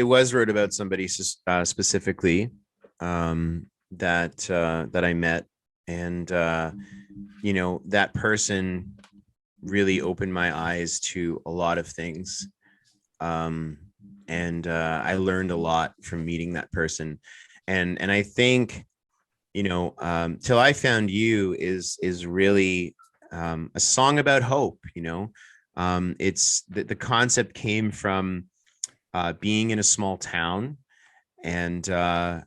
was wrote about somebody specifically, that I met, and that person really opened my eyes to a lot of things. Um, and I learned a lot from meeting that person, and I think, "Till I Found You" is really a song about hope. It's the concept came from being in a small town, and a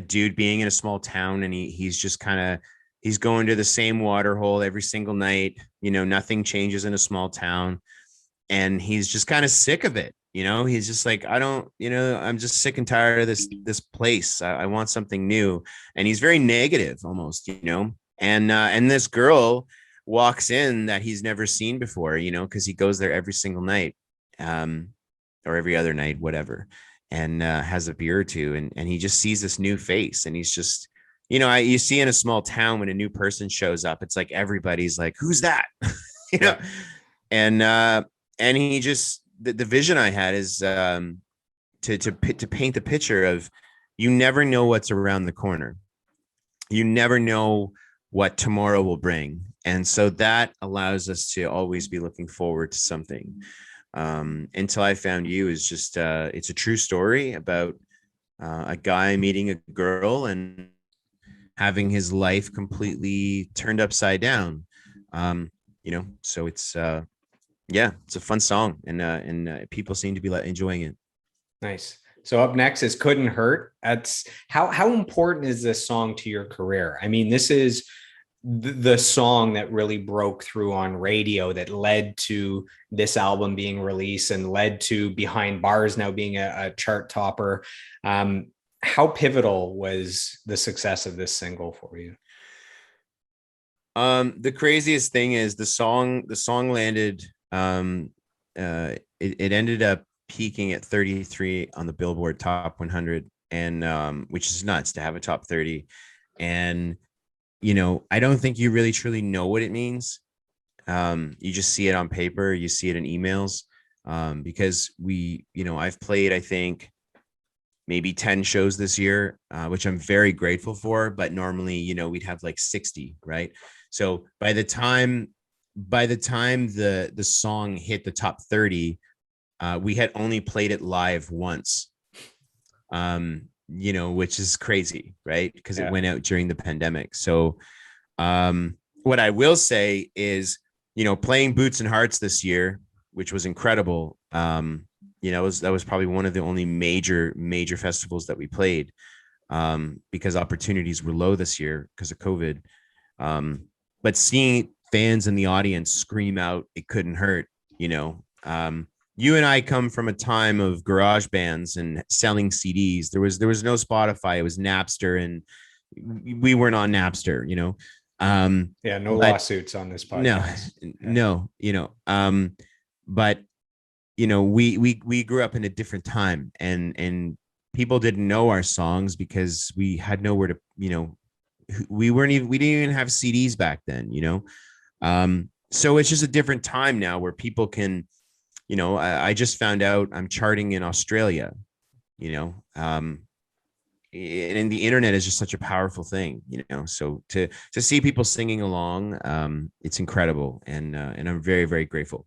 dude being in a small town, and he's just kind of he's going to the same water hole every single night. Nothing changes in a small town, and he's just kind of sick of it. He's just like, I don't, I'm just sick and tired of this place. I want something new. And he's very negative almost. And this girl walks in that he's never seen before, because he goes there every single night, um or every other night, whatever, and has a beer or two, and he just sees this new face, and he's just, you see in a small town when a new person shows up, it's like everybody's like, who's that? you know Yeah. and he just, the vision I had is, to paint the picture of, you never know what's around the corner. You never know what tomorrow will bring, and so that allows us to always be looking forward to something. Until I Found You is just, it's a true story about a guy meeting a girl and having his life completely turned upside down. So it's, yeah, it's a fun song, and people seem to be enjoying it. Nice. So up next is Couldn't Hurt. That's how important is this song to your career? I mean, this is the song that really broke through on radio, that led to this album being released and led to Behind Bars now being a chart topper. How pivotal was the success of this single for you? The craziest thing is the song landed, it ended up peaking at 33 on the Billboard Top 100, and which is nuts to have a top 30. And I don't think you really truly know what it means. You just see it on paper, you see it in emails, because I've played, I think, maybe 10 shows this year, which I'm very grateful for. But normally, we'd have like 60, right? So by the time the song hit the top 30, we had only played it live once, which is crazy, right? Because it Yeah. went out during the pandemic. So, what I will say is, playing Boots and Hearts this year, which was incredible. That was probably one of the only major festivals that we played, because opportunities were low this year because of COVID. But seeing fans in the audience scream out, "It couldn't hurt," you and I come from a time of garage bands and selling CDs. There was no Spotify. It was Napster, and we weren't on Napster. Yeah. No But lawsuits on this no, podcast. Yeah. no, but we grew up in a different time, and people didn't know our songs because we had nowhere to, we didn't even have CDs back then. So it's just a different time now where people can, I just found out I'm charting in Australia, you know and the internet is just such a powerful thing, so to see people singing along, it's incredible, and I'm very, very grateful.